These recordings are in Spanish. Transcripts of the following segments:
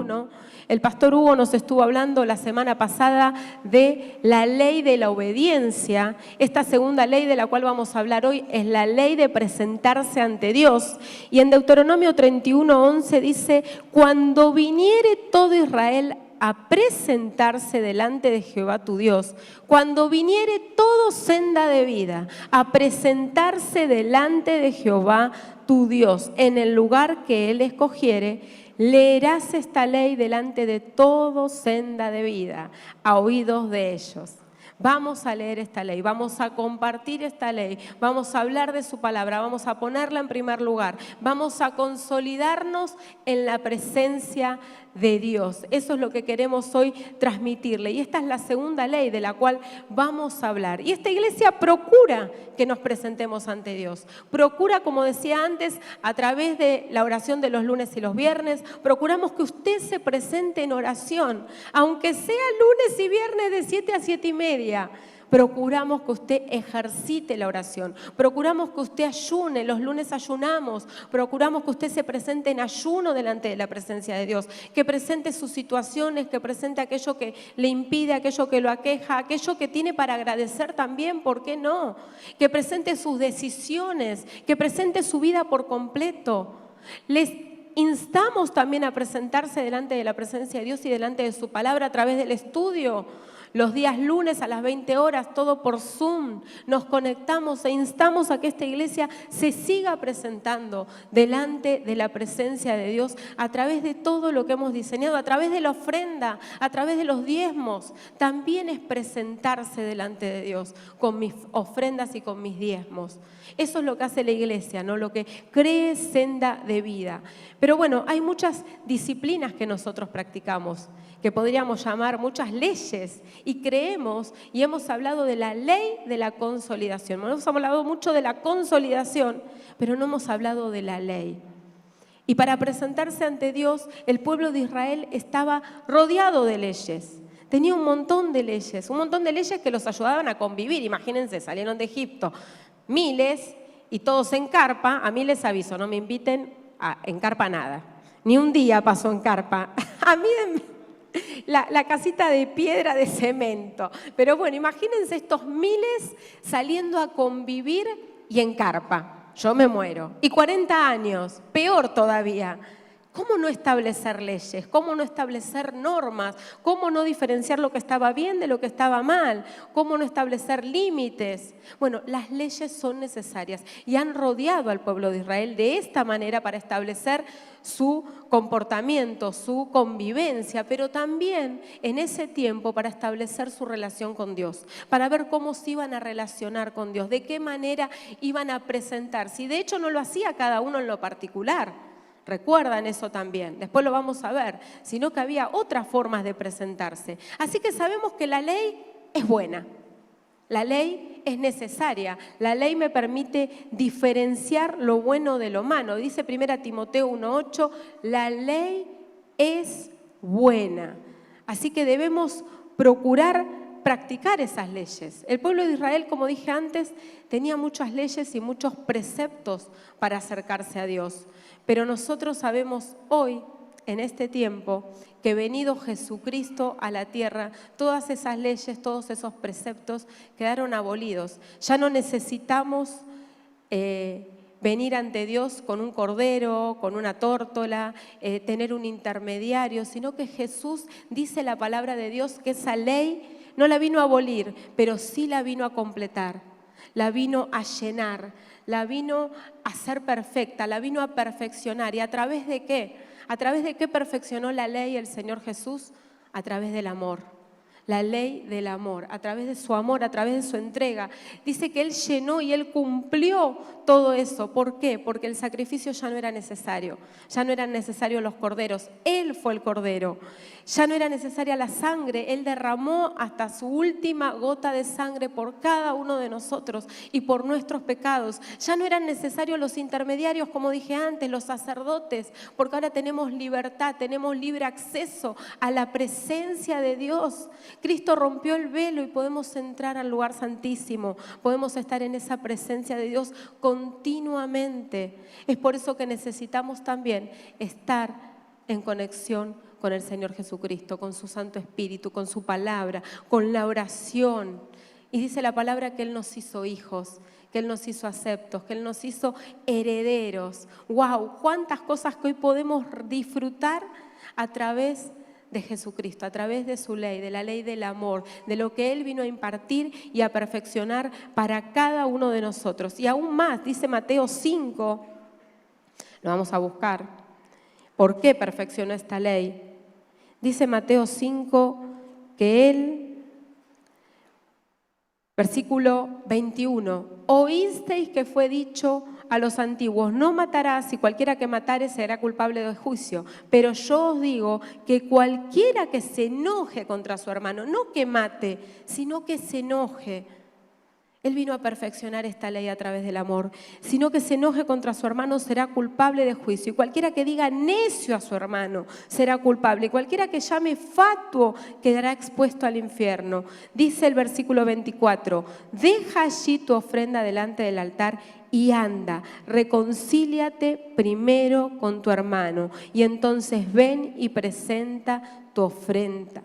21. El pastor Hugo nos estuvo hablando la semana pasada de la ley de la obediencia. Esta segunda ley de la cual vamos a hablar hoy es la ley de presentarse ante Dios. Y en Deuteronomio 31:11 dice: cuando viniere todo Israel a presentarse delante de Jehová tu Dios, cuando viniere todo senda de vida, a presentarse delante de Jehová tu Dios, en el lugar que Él escogiere, leerás esta ley delante de todo senda de vida, a oídos de ellos. Vamos a leer esta ley, vamos a compartir esta ley, vamos a hablar de su palabra, vamos a ponerla en primer lugar, vamos a consolidarnos en la presencia de Dios. Eso es lo que queremos hoy transmitirle. Y esta es la segunda ley de la cual vamos a hablar. Y esta iglesia procura que nos presentemos ante Dios. Procura, como decía antes, a través de la oración de los lunes y los viernes, procuramos que usted se presente en oración, aunque sea lunes y viernes de 7 a 7:30. Procuramos que usted ejercite la oración, procuramos que usted ayune, los lunes ayunamos, procuramos que usted se presente en ayuno delante de la presencia de Dios, que presente sus situaciones, que presente aquello que le impide, aquello que lo aqueja, aquello que tiene para agradecer también, ¿por qué no? Que presente sus decisiones, que presente su vida por completo. Les instamos también a presentarse delante de la presencia de Dios y delante de su palabra a través del estudio. Los días lunes a las 20 horas, todo por Zoom, nos conectamos e instamos a que esta iglesia se siga presentando delante de la presencia de Dios a través de todo lo que hemos diseñado, a través de la ofrenda, a través de los diezmos. También es presentarse delante de Dios con mis ofrendas y con mis diezmos. Eso es lo que hace la iglesia, ¿no? Lo que cree senda de vida. Pero bueno, hay muchas disciplinas que nosotros practicamos, que podríamos llamar muchas leyes, y creemos y hemos hablado de la ley de la consolidación. Hemos hablado mucho de la consolidación, pero no hemos hablado de la ley. Y para presentarse ante Dios, el pueblo de Israel estaba rodeado de leyes. Tenía un montón de leyes que los ayudaban a convivir. Imagínense, salieron de Egipto miles y todos en carpa. A mí les aviso, no me inviten en carpa nada. Ni un día pasó en carpa. A mí la casita de piedra de cemento. Pero bueno, imagínense estos miles saliendo a convivir y en carpa. Yo me muero. Y 40 años, peor todavía. ¿Cómo no establecer leyes? ¿Cómo no establecer normas? ¿Cómo no diferenciar lo que estaba bien de lo que estaba mal? ¿Cómo no establecer límites? Bueno, las leyes son necesarias y han rodeado al pueblo de Israel de esta manera para establecer su comportamiento, su convivencia, pero también en ese tiempo para establecer su relación con Dios, para ver cómo se iban a relacionar con Dios, de qué manera iban a presentarse. Y de hecho no lo hacía cada uno en lo particular. Recuerdan eso también, después lo vamos a ver, sino que había otras formas de presentarse. Así que sabemos que la ley es buena, la ley es necesaria, la ley me permite diferenciar lo bueno de lo malo. Dice 1 Timoteo 1:8, la ley es buena. Así que debemos procurar practicar esas leyes. El pueblo de Israel, como dije antes, tenía muchas leyes y muchos preceptos para acercarse a Dios. Pero nosotros sabemos hoy, en este tiempo, que venido Jesucristo a la tierra, todas esas leyes, todos esos preceptos quedaron abolidos. Ya no necesitamos venir ante Dios con un cordero, con una tórtola, tener un intermediario, sino que Jesús, dice la palabra de Dios, que esa ley no la vino a abolir, pero sí la vino a completar, la vino a llenar, la vino a ser perfecta, la vino a perfeccionar. ¿Y a través de qué? ¿A través de qué perfeccionó la ley el Señor Jesús? A través del amor. La ley del amor, a través de su amor, a través de su entrega. Dice que Él llenó y Él cumplió todo eso. ¿Por qué? Porque el sacrificio ya no era necesario. Ya no eran necesarios los corderos. Él fue el cordero. Ya no era necesaria la sangre. Él derramó hasta su última gota de sangre por cada uno de nosotros y por nuestros pecados. Ya no eran necesarios los intermediarios, como dije antes, los sacerdotes, porque ahora tenemos libertad, tenemos libre acceso a la presencia de Dios. Cristo rompió el velo y podemos entrar al lugar santísimo, podemos estar en esa presencia de Dios continuamente. Es por eso que necesitamos también estar en conexión con el Señor Jesucristo, con su Santo Espíritu, con su palabra, con la oración. Y dice la palabra que Él nos hizo hijos, que Él nos hizo aceptos, que Él nos hizo herederos. ¡Wow! Cuántas cosas que hoy podemos disfrutar a través de Jesucristo, a través de su ley, de la ley del amor, de lo que Él vino a impartir y a perfeccionar para cada uno de nosotros. Y aún más, dice Mateo 5, lo vamos a buscar, ¿por qué perfeccionó esta ley? Dice Mateo 5 que Él, versículo 21, oísteis que fue dicho a los antiguos, no matarás, y cualquiera que matare será culpable de juicio. Pero yo os digo que cualquiera que se enoje contra su hermano, no que mate, sino que se enoje. Él vino a perfeccionar esta ley a través del amor, sino que se enoje contra su hermano será culpable de juicio. Y cualquiera que diga necio a su hermano será culpable. Y cualquiera que llame fatuo quedará expuesto al infierno. Dice el versículo 24, deja allí tu ofrenda delante del altar y anda, reconcíliate primero con tu hermano y entonces ven y presenta tu ofrenda.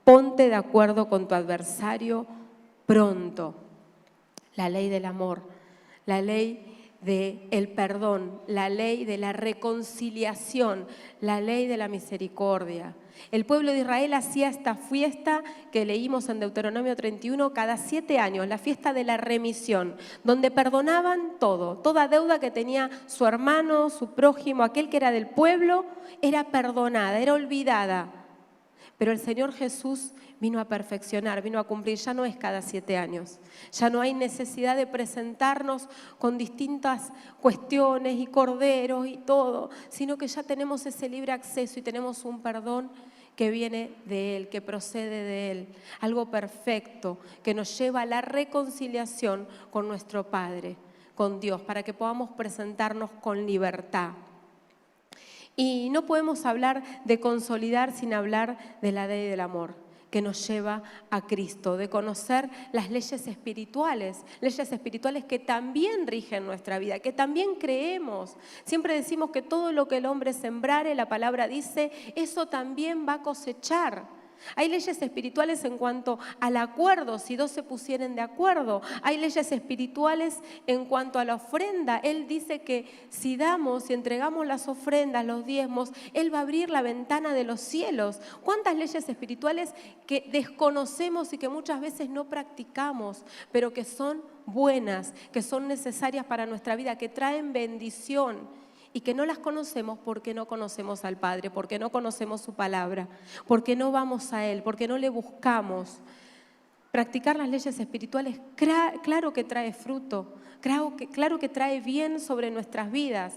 Ponte de acuerdo con tu adversario pronto. La ley del amor, la ley del perdón, la ley de la reconciliación, la ley de la misericordia. El pueblo de Israel hacía esta fiesta que leímos en Deuteronomio 31 cada 7 años, la fiesta de la remisión, donde perdonaban todo, toda deuda que tenía su hermano, su prójimo, aquel que era del pueblo, era perdonada, era olvidada. Pero el Señor Jesús vino a perfeccionar, vino a cumplir, ya no es cada 7 años. Ya no hay necesidad de presentarnos con distintas cuestiones y corderos y todo, sino que ya tenemos ese libre acceso y tenemos un perdón que viene de Él, que procede de Él. Algo perfecto que nos lleva a la reconciliación con nuestro Padre, con Dios, para que podamos presentarnos con libertad. Y no podemos hablar de consolidar sin hablar de la ley del amor, que nos lleva a Cristo, de conocer las leyes espirituales que también rigen nuestra vida, que también creemos. Siempre decimos que todo lo que el hombre sembrare, la palabra dice, eso también va a cosechar. Hay leyes espirituales en cuanto al acuerdo, si dos se pusieren de acuerdo. Hay leyes espirituales en cuanto a la ofrenda. Él dice que si damos, si entregamos las ofrendas, los diezmos, Él va a abrir la ventana de los cielos. ¿Cuántas leyes espirituales que desconocemos y que muchas veces no practicamos, pero que son buenas, que son necesarias para nuestra vida, que traen bendición? Y que no las conocemos porque no conocemos al Padre, porque no conocemos su palabra, porque no vamos a Él, porque no le buscamos. Practicar las leyes espirituales, claro que trae fruto, claro que trae bien sobre nuestras vidas.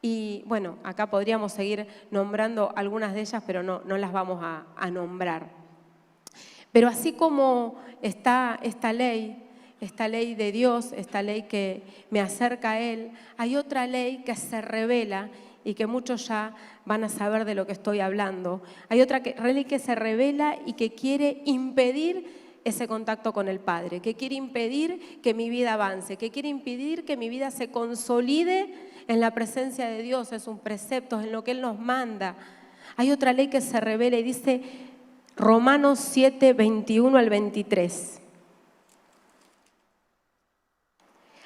Y bueno, acá podríamos seguir nombrando algunas de ellas, pero no las vamos a nombrar. Pero así como está esta ley de Dios, esta ley que me acerca a Él, hay otra ley que se revela y que muchos ya van a saber de lo que estoy hablando. Hay otra ley que se revela y que quiere impedir ese contacto con el Padre, que quiere impedir que mi vida avance, que quiere impedir que mi vida se consolide en la presencia de Dios, en sus preceptos, en lo que Él nos manda. Hay otra ley que se revela y dice Romanos 7, 21 al 23.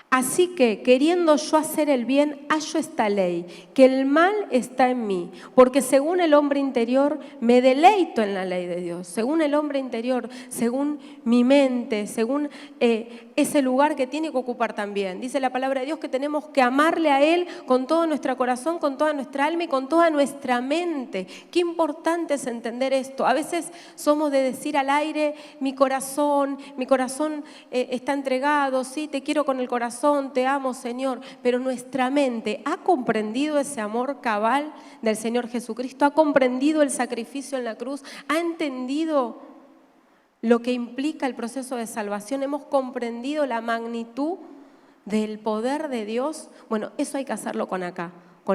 Así que, queriendo yo hacer el bien, hallo esta ley, que el mal está en mí, porque según el hombre interior me deleito en la ley de Dios, según el hombre interior, según mi mente, según ese lugar que tiene que ocupar también. Dice la palabra de Dios que tenemos que amarle a Él con todo nuestro corazón, con toda nuestra alma y con toda nuestra mente. Qué importante es entender esto. A veces somos de decir al aire, mi corazón está entregado, sí, te quiero con el corazón, te amo, Señor, pero nuestra mente ha comprendido ese amor cabal del Señor Jesucristo, ha comprendido el sacrificio en la cruz, ha entendido lo que implica el proceso de salvación, hemos comprendido la magnitud del poder de Dios. Bueno, eso hay que hacerlo con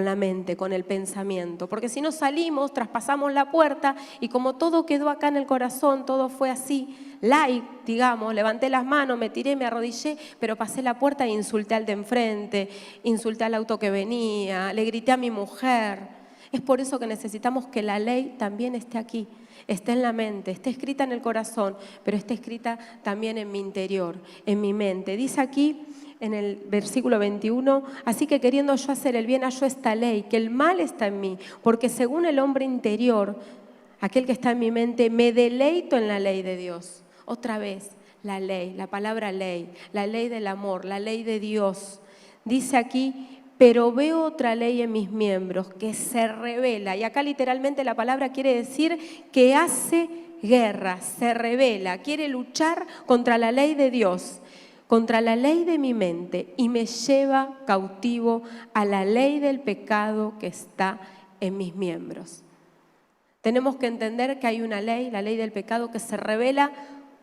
la mente, con el pensamiento, porque si no salimos, traspasamos la puerta y como todo quedó acá en el corazón, todo fue así, light, digamos, levanté las manos, me tiré, me arrodillé, pero pasé la puerta e insulté al de enfrente, insulté al auto que venía, le grité a mi mujer. Es por eso que necesitamos que la ley también esté aquí, esté en la mente, esté escrita en el corazón, pero esté escrita también en mi interior, en mi mente. Dice aquí en el versículo 21, así que queriendo yo hacer el bien, hallo esta ley, que el mal está en mí, porque según el hombre interior, aquel que está en mi mente, me deleito en la ley de Dios. Otra vez, la ley, la palabra ley, la ley del amor, la ley de Dios. Dice aquí, pero veo otra ley en mis miembros que se revela. Y acá literalmente la palabra quiere decir que hace guerra, se revela, quiere luchar contra la ley de Dios, contra la ley de mi mente y me lleva cautivo a la ley del pecado que está en mis miembros. Tenemos que entender que hay una ley, la ley del pecado, que se revela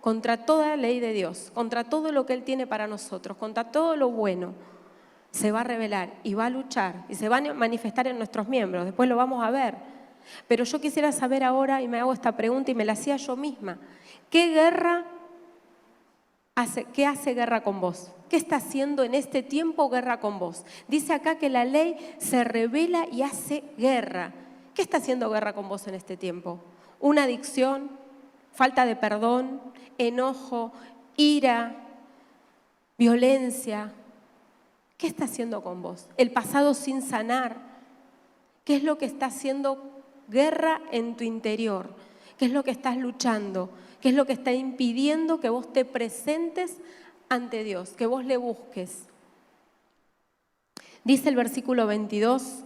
contra toda ley de Dios, contra todo lo que Él tiene para nosotros, contra todo lo bueno. Se va a revelar y va a luchar y se va a manifestar en nuestros miembros. Después lo vamos a ver. Pero yo quisiera saber ahora, y me hago esta pregunta y me la hacía yo misma, ¿qué hace guerra con vos? ¿Qué está haciendo en este tiempo guerra con vos? Dice acá que la ley se revela y hace guerra. ¿Qué está haciendo guerra con vos en este tiempo? ¿Una adicción? ¿Falta de perdón? ¿Enojo? ¿Ira? ¿Violencia? ¿Qué está haciendo con vos? ¿El pasado sin sanar? ¿Qué es lo que está haciendo guerra en tu interior? ¿Qué es lo que estás luchando? ¿Qué es lo que está impidiendo que vos te presentes ante Dios, que vos le busques? Dice el versículo 22,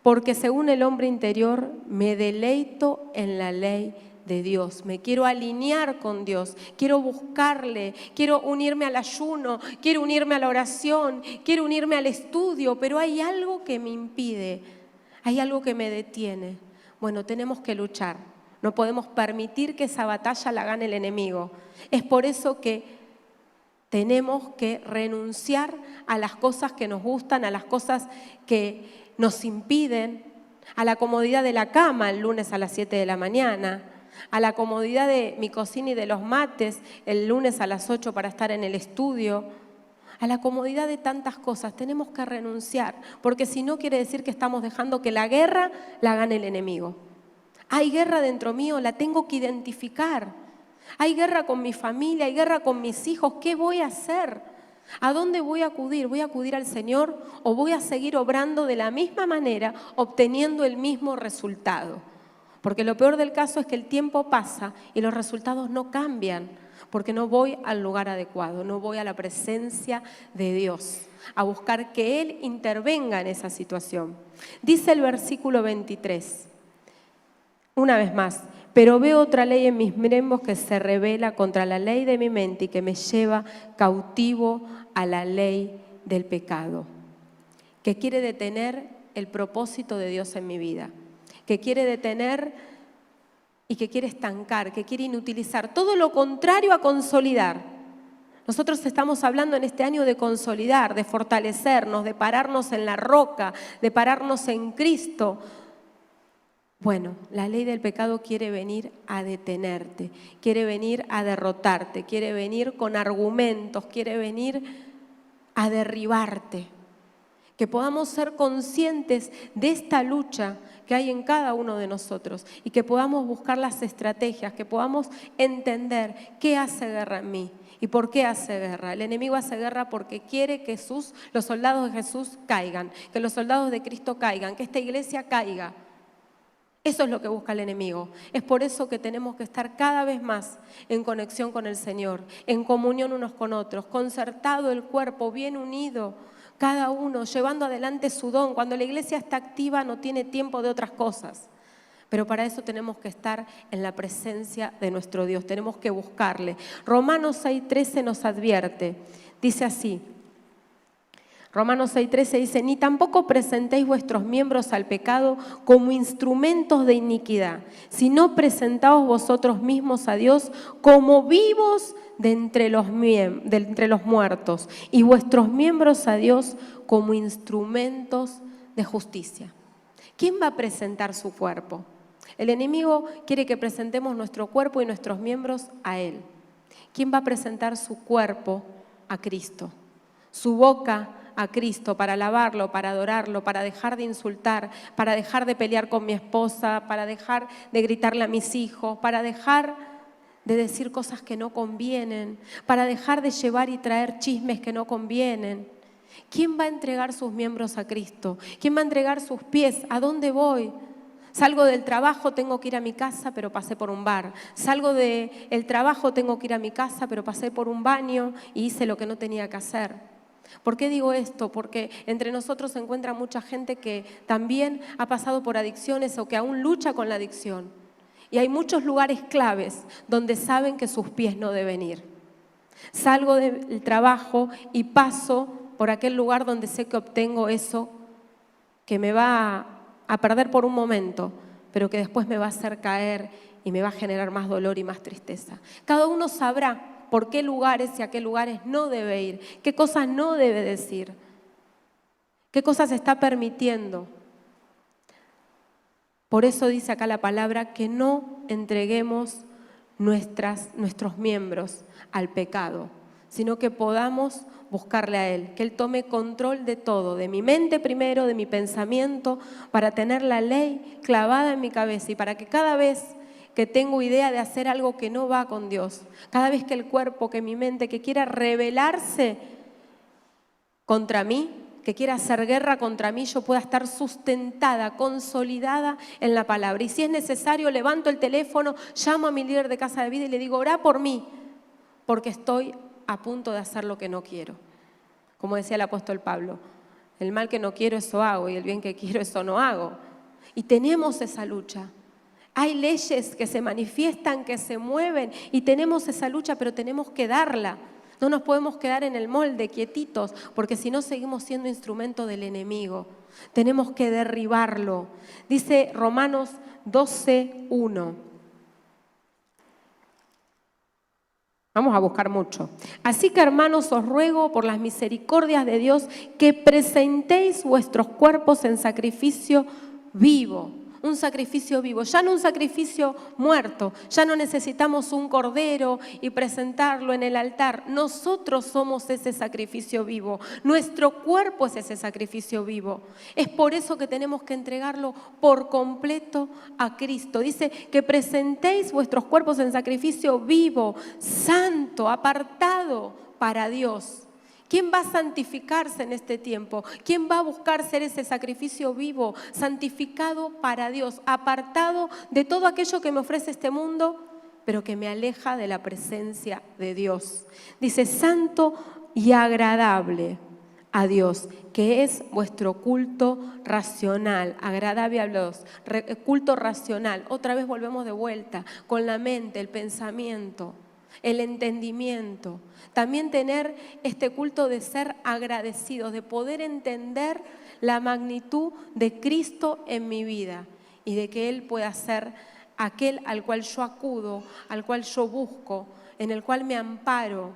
porque según el hombre interior me deleito en la ley de Dios, me quiero alinear con Dios, quiero buscarle, quiero unirme al ayuno, quiero unirme a la oración, quiero unirme al estudio, pero hay algo que me impide, hay algo que me detiene. Bueno, tenemos que luchar, no podemos permitir que esa batalla la gane el enemigo. Es por eso que tenemos que renunciar a las cosas que nos gustan, a las cosas que nos impiden, a la comodidad de la cama el lunes a las 7 de la mañana, a la comodidad de mi cocina y de los mates el lunes a las 8 para estar en el estudio, a la comodidad de tantas cosas. Tenemos que renunciar, porque si no quiere decir que estamos dejando que la guerra la gane el enemigo. Hay guerra dentro mío, la tengo que identificar. Hay guerra con mi familia, hay guerra con mis hijos. ¿Qué voy a hacer? ¿A dónde voy a acudir? ¿Voy a acudir al Señor o voy a seguir obrando de la misma manera, obteniendo el mismo resultado? Porque lo peor del caso es que el tiempo pasa y los resultados no cambian, porque no voy al lugar adecuado, no voy a la presencia de Dios, a buscar que Él intervenga en esa situación. Dice el versículo 23, una vez más, pero veo otra ley en mis miembros que se revela contra la ley de mi mente y que me lleva cautivo a la ley del pecado, que quiere detener el propósito de Dios en mi vida, que quiere detener y que quiere estancar, que quiere inutilizar, todo lo contrario a consolidar. Nosotros estamos hablando en este año de consolidar, de fortalecernos, de pararnos en la roca, de pararnos en Cristo. Bueno, la ley del pecado quiere venir a detenerte, quiere venir a derrotarte, quiere venir con argumentos, quiere venir a derribarte. Que podamos ser conscientes de esta lucha que hay en cada uno de nosotros y que podamos buscar las estrategias, que podamos entender qué hace guerra en mí y por qué hace guerra. El enemigo hace guerra porque quiere que los soldados de Jesús caigan, que los soldados de Cristo caigan, que esta iglesia caiga. Eso es lo que busca el enemigo. Es por eso que tenemos que estar cada vez más en conexión con el Señor, en comunión unos con otros, concertado el cuerpo, bien unido, cada uno llevando adelante su don. Cuando la iglesia está activa no tiene tiempo de otras cosas. Pero para eso tenemos que estar en la presencia de nuestro Dios, tenemos que buscarle. Romanos 6:13 nos advierte, dice así, Romanos 6:13 dice, ni tampoco presentéis vuestros miembros al pecado como instrumentos de iniquidad, sino presentaos vosotros mismos a Dios como vivos de entre los muertos y vuestros miembros a Dios como instrumentos de justicia. ¿Quién va a presentar su cuerpo? El enemigo quiere que presentemos nuestro cuerpo y nuestros miembros a Él. ¿Quién va a presentar su cuerpo? A Cristo. Su boca a Cristo, para alabarlo, para adorarlo, para dejar de insultar, para dejar de pelear con mi esposa, para dejar de gritarle a mis hijos, para dejar de decir cosas que no convienen, para dejar de llevar y traer chismes que no convienen. ¿Quién va a entregar sus miembros a Cristo? ¿Quién va a entregar sus pies? ¿A dónde voy? Salgo del trabajo, tengo que ir a mi casa, pero pasé por un bar. Salgo del trabajo, tengo que ir a mi casa, pero pasé por un baño y hice lo que no tenía que hacer. ¿Por qué digo esto? Porque entre nosotros se encuentra mucha gente que también ha pasado por adicciones o que aún lucha con la adicción. Y hay muchos lugares claves donde saben que sus pies no deben ir. Salgo del trabajo y paso por aquel lugar donde sé que obtengo eso que me va a perder por un momento, pero que después me va a hacer caer y me va a generar más dolor y más tristeza. Cada uno sabrá por qué lugares y a qué lugares no debe ir, qué cosas no debe decir, qué cosas está permitiendo. Por eso dice acá la palabra que no entreguemos nuestros miembros al pecado, sino que podamos buscarle a Él, que Él tome control de todo, de mi mente primero, de mi pensamiento, para tener la ley clavada en mi cabeza y para que cada vez que tengo idea de hacer algo que no va con Dios, cada vez que el cuerpo, que mi mente, que quiera rebelarse contra mí, que quiera hacer guerra contra mí, yo pueda estar sustentada, consolidada en la palabra. Y si es necesario, levanto el teléfono, llamo a mi líder de Casa de Vida y le digo, orá por mí, porque estoy a punto de hacer lo que no quiero. Como decía el apóstol Pablo, el mal que no quiero, eso hago, y el bien que quiero, eso no hago. Y tenemos esa lucha. Hay leyes que se manifiestan, que se mueven, y tenemos esa lucha, pero tenemos que darla. No nos podemos quedar en el molde quietitos, porque si no seguimos siendo instrumento del enemigo. Tenemos que derribarlo. Dice Romanos 12:1. Vamos a buscar mucho. Así que, hermanos, os ruego por las misericordias de Dios que presentéis vuestros cuerpos en sacrificio vivo. Un sacrificio vivo, ya no un sacrificio muerto, ya no necesitamos un cordero y presentarlo en el altar. Nosotros somos ese sacrificio vivo, nuestro cuerpo es ese sacrificio vivo. Es por eso que tenemos que entregarlo por completo a Cristo. Dice que presentéis vuestros cuerpos en sacrificio vivo, santo, apartado para Dios. ¿Quién va a santificarse en este tiempo? ¿Quién va a buscar ser ese sacrificio vivo, santificado para Dios, apartado de todo aquello que me ofrece este mundo, pero que me aleja de la presencia de Dios? Dice, santo y agradable a Dios, que es vuestro culto racional, agradable a Dios, culto racional. Otra vez volvemos de vuelta, con la mente, el pensamiento, el entendimiento. También tener este culto de ser agradecidos, de poder entender la magnitud de Cristo en mi vida y de que Él pueda ser aquel al cual yo acudo, al cual yo busco, en el cual me amparo.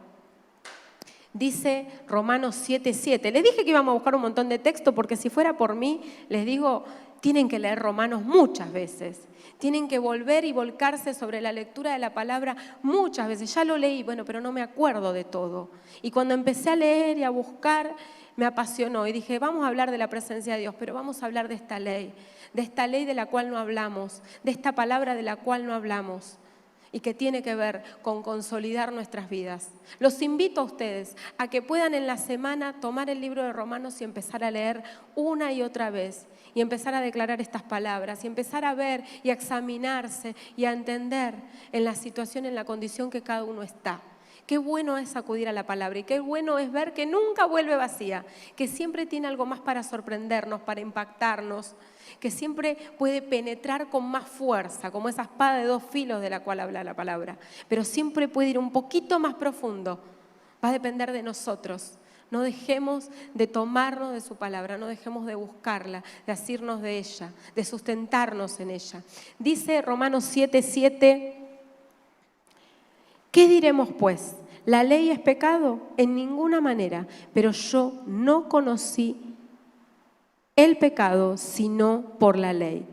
Dice Romanos 7:7. Les dije que íbamos a buscar un montón de texto porque si fuera por mí, les digo, tienen que leer Romanos muchas veces. Tienen que volver y volcarse sobre la lectura de la palabra muchas veces. Ya lo leí, bueno, pero no me acuerdo de todo. Y cuando empecé a leer y a buscar, me apasionó. Y dije, vamos a hablar de la presencia de Dios, pero vamos a hablar de esta ley de la cual no hablamos, de esta palabra de la cual no hablamos, y que tiene que ver con consolidar nuestras vidas. Los invito a ustedes a que puedan en la semana tomar el libro de Romanos y empezar a leer una y otra vez, y empezar a declarar estas palabras, y empezar a ver y a examinarse y a entender en la situación, en la condición que cada uno está. Qué bueno es acudir a la palabra y qué bueno es ver que nunca vuelve vacía, que siempre tiene algo más para sorprendernos, para impactarnos, que siempre puede penetrar con más fuerza, como esa espada de dos filos de la cual habla la palabra, pero siempre puede ir un poquito más profundo. Va a depender de nosotros. No dejemos de tomarnos de su palabra, no dejemos de buscarla, de asirnos de ella, de sustentarnos en ella. Dice Romanos 7:7, ¿qué diremos pues? ¿La ley es pecado? En ninguna manera, pero yo no conocí el pecado sino por la ley,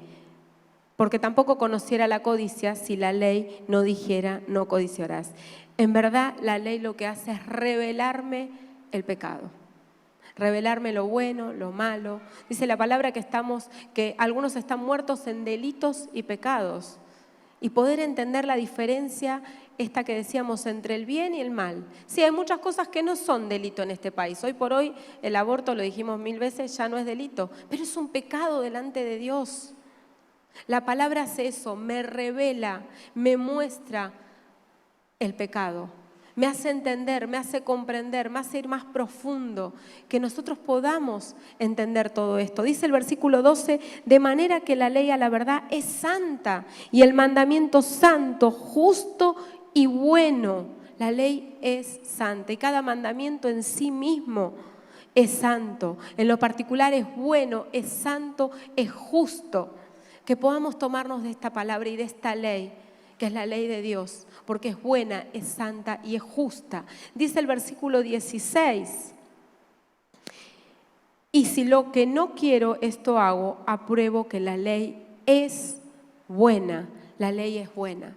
porque tampoco conociera la codicia si la ley no dijera no codiciarás. En verdad, la ley lo que hace es revelarme el pecado. revelarme lo bueno, lo malo. Dice la palabra que algunos están muertos en delitos y pecados. Y poder entender la diferencia esta que decíamos entre el bien y el mal. Sí, hay muchas cosas que no son delito en este país. Hoy por hoy el aborto, lo dijimos 1000 veces, ya no es delito, pero es un pecado delante de Dios. La palabra hace eso, me revela, me muestra el pecado. Me hace entender, me hace comprender, me hace ir más profundo, que nosotros podamos entender todo esto. Dice el versículo 12, de manera que la ley a la verdad es santa y el mandamiento santo, justo y bueno. La ley es santa y cada mandamiento en sí mismo es santo. En lo particular es bueno, es santo, es justo. Que podamos tomarnos de esta palabra y de esta ley, que es la ley de Dios, porque es buena, es santa y es justa. Dice el versículo 16, y si lo que no quiero esto hago, apruebo que la ley es buena. La ley es buena.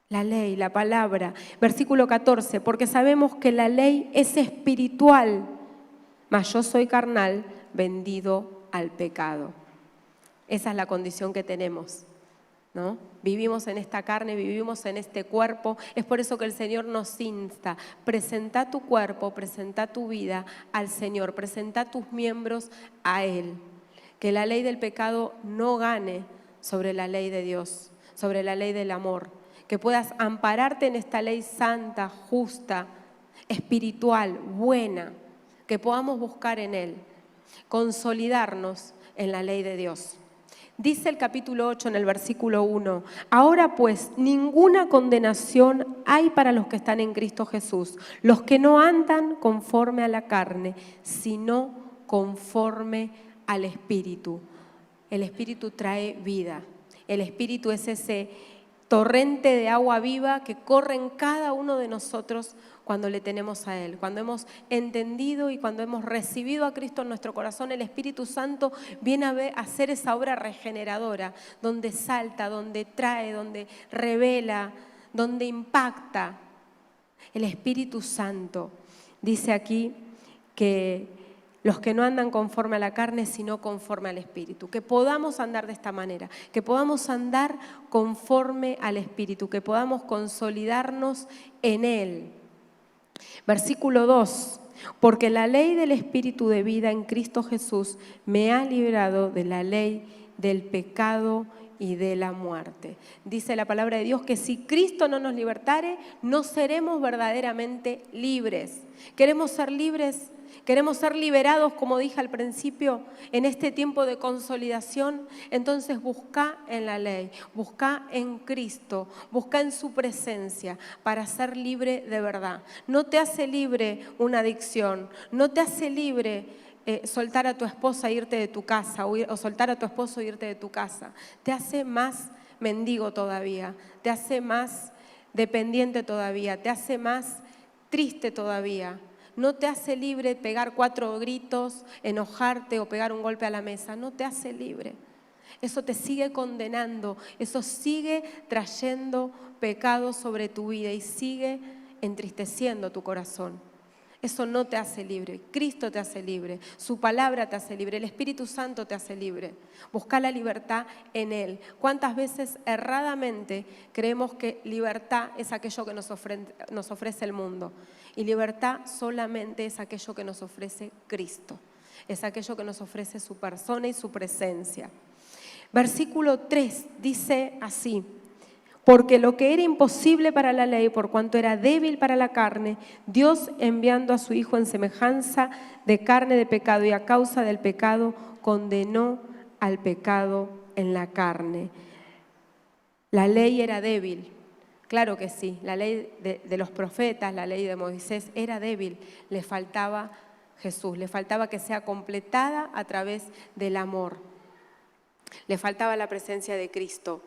La ley, la palabra. Versículo 14, porque sabemos que la ley es espiritual, mas yo soy carnal, vendido al pecado. Esa es la condición que tenemos, ¿no? Vivimos en esta carne, vivimos en este cuerpo. Es por eso que el Señor nos insta: presenta tu cuerpo, presenta tu vida al Señor, presenta tus miembros a Él. Que la ley del pecado no gane sobre la ley de Dios, sobre la ley del amor. Que puedas ampararte en esta ley santa, justa, espiritual, buena. Que podamos buscar en Él, consolidarnos en la ley de Dios. Dice el capítulo 8 en el versículo 1, ahora pues ninguna condenación hay para los que están en Cristo Jesús, los que no andan conforme a la carne, sino conforme al Espíritu. El Espíritu trae vida, el Espíritu es ese torrente de agua viva que corre en cada uno de nosotros cuando le tenemos a Él. Cuando hemos entendido y cuando hemos recibido a Cristo en nuestro corazón, el Espíritu Santo viene a hacer esa obra regeneradora, donde salta, donde trae, donde revela, donde impacta. El Espíritu Santo dice aquí que los que no andan conforme a la carne, sino conforme al Espíritu. Que podamos andar de esta manera, que podamos andar conforme al Espíritu, que podamos consolidarnos en Él. Versículo 2, porque la ley del Espíritu de vida en Cristo Jesús me ha librado de la ley del pecado y de la muerte. Dice la palabra de Dios que si Cristo no nos libertare, no seremos verdaderamente libres. ¿Queremos ser libres? ¿Queremos ser liberados, como dije al principio, en este tiempo de consolidación? Entonces busca en la ley, busca en Cristo, busca en su presencia para ser libre de verdad. No te hace libre una adicción, no te hace libre soltar a tu esposa e irte de tu casa o soltar a tu esposo e irte de tu casa. Te hace más mendigo todavía, te hace más dependiente todavía, te hace más triste todavía. No te hace libre pegar 4 gritos, enojarte o pegar un golpe a la mesa. No te hace libre. Eso te sigue condenando, eso sigue trayendo pecado sobre tu vida y sigue entristeciendo tu corazón. Eso no te hace libre. Cristo te hace libre, su palabra te hace libre, el Espíritu Santo te hace libre. Busca la libertad en Él. ¿Cuántas veces erradamente creemos que libertad es aquello que nos ofrece el mundo? Y libertad solamente es aquello que nos ofrece Cristo. Es aquello que nos ofrece su persona y su presencia. Versículo 3 dice así: porque lo que era imposible para la ley, por cuanto era débil para la carne, Dios, enviando a su Hijo en semejanza de carne de pecado y a causa del pecado, condenó al pecado en la carne. La ley era débil, claro que sí, la ley de los profetas, la ley de Moisés era débil, le faltaba Jesús, le faltaba que sea completada a través del amor, le faltaba la presencia de Cristo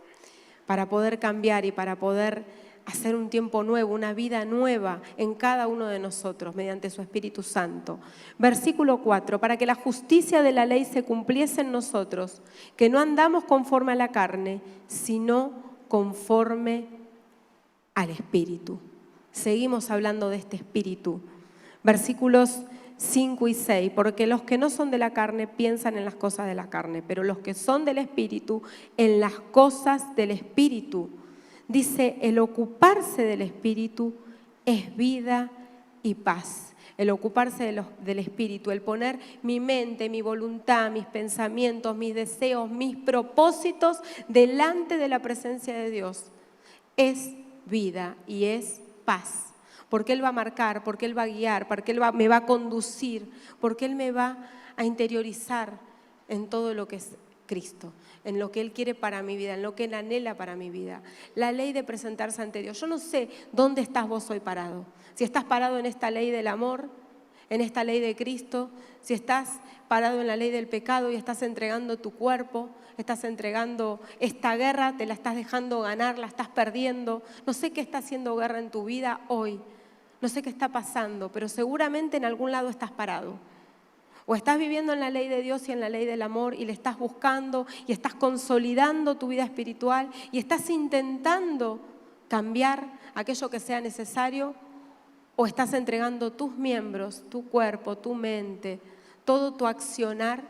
para poder cambiar y para poder hacer un tiempo nuevo, una vida nueva en cada uno de nosotros mediante su Espíritu Santo. Versículo 4, para que la justicia de la ley se cumpliese en nosotros, que no andamos conforme a la carne, sino conforme al Espíritu. Seguimos hablando de este Espíritu. Versículos 5 y 6, porque los que no son de la carne piensan en las cosas de la carne, pero los que son del Espíritu, en las cosas del Espíritu. Dice, el ocuparse del Espíritu es vida y paz. El ocuparse del Espíritu, el poner mi mente, mi voluntad, mis pensamientos, mis deseos, mis propósitos delante de la presencia de Dios, es vida y es paz. Porque Él va a marcar, porque Él va a guiar, porque Él me va a conducir, porque Él me va a interiorizar en todo lo que es Cristo, en lo que Él quiere para mi vida, en lo que Él anhela para mi vida. La ley de presentarse ante Dios. Yo no sé dónde estás vos hoy parado. Si estás parado en esta ley del amor, en esta ley de Cristo, si estás parado en la ley del pecado y estás entregando tu cuerpo, estás entregando esta guerra, te la estás dejando ganar, la estás perdiendo. No sé qué está haciendo guerra en tu vida hoy. No sé qué está pasando, pero seguramente en algún lado estás parado. O estás viviendo en la ley de Dios y en la ley del amor y le estás buscando y estás consolidando tu vida espiritual y estás intentando cambiar aquello que sea necesario, o estás entregando tus miembros, tu cuerpo, tu mente, todo tu accionar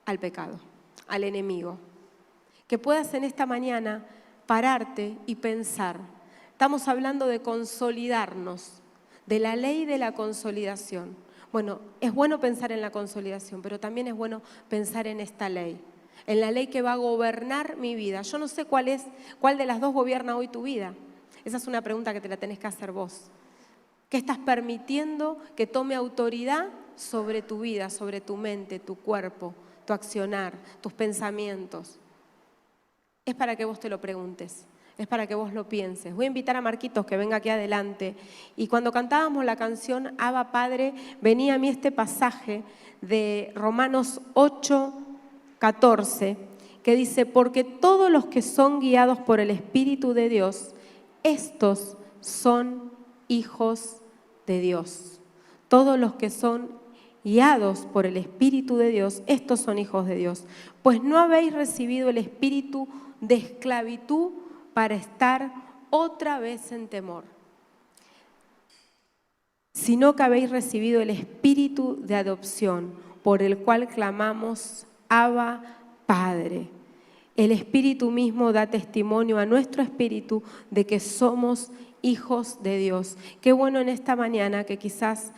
al pecado, al enemigo. Que puedas en esta mañana pararte y pensar. Estamos hablando de consolidarnos, de la ley de la consolidación. Bueno, es bueno pensar en la consolidación, pero también es bueno pensar en esta ley, en la ley que va a gobernar mi vida. Yo no sé cuál de las dos gobierna hoy tu vida. Esa es una pregunta que te la tenés que hacer vos. ¿Qué estás permitiendo que tome autoridad sobre tu vida, sobre tu mente, tu cuerpo, tu accionar, tus pensamientos? Es para que vos te lo preguntes. Es para que vos lo pienses. Voy a invitar a Marquitos que venga aquí adelante. Y cuando cantábamos la canción Abba Padre, venía a mí este pasaje de Romanos 8:14, que dice, porque todos los que son guiados por el Espíritu de Dios, estos son hijos de Dios. Todos los que son guiados por el Espíritu de Dios, estos son hijos de Dios. Pues no habéis recibido el espíritu de esclavitud para estar otra vez en temor, sino que habéis recibido el espíritu de adopción, por el cual clamamos, Abba, Padre. El Espíritu mismo da testimonio a nuestro espíritu de que somos hijos de Dios. Qué bueno en esta mañana que quizás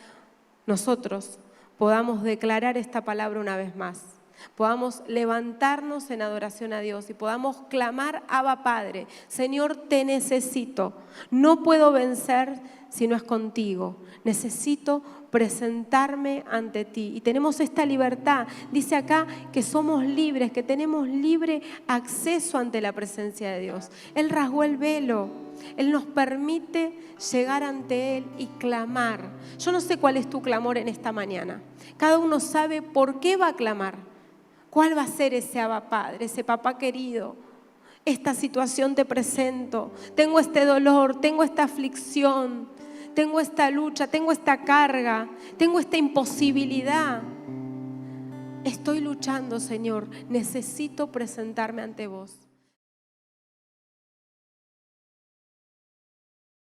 nosotros podamos declarar esta palabra una vez más. Podamos levantarnos en adoración a Dios y podamos clamar, Abba Padre, Señor, te necesito. No puedo vencer si no es contigo. Necesito presentarme ante ti. Y tenemos esta libertad. Dice acá que somos libres, que tenemos libre acceso ante la presencia de Dios. Él rasgó el velo. Él nos permite llegar ante Él y clamar. Yo no sé cuál es tu clamor en esta mañana. Cada uno sabe por qué va a clamar. ¿Cuál va a ser ese Abba Padre, ese papá querido? Esta situación te presento. Tengo este dolor, tengo esta aflicción, tengo esta lucha, tengo esta carga, tengo esta imposibilidad. Estoy luchando, Señor. Necesito presentarme ante vos.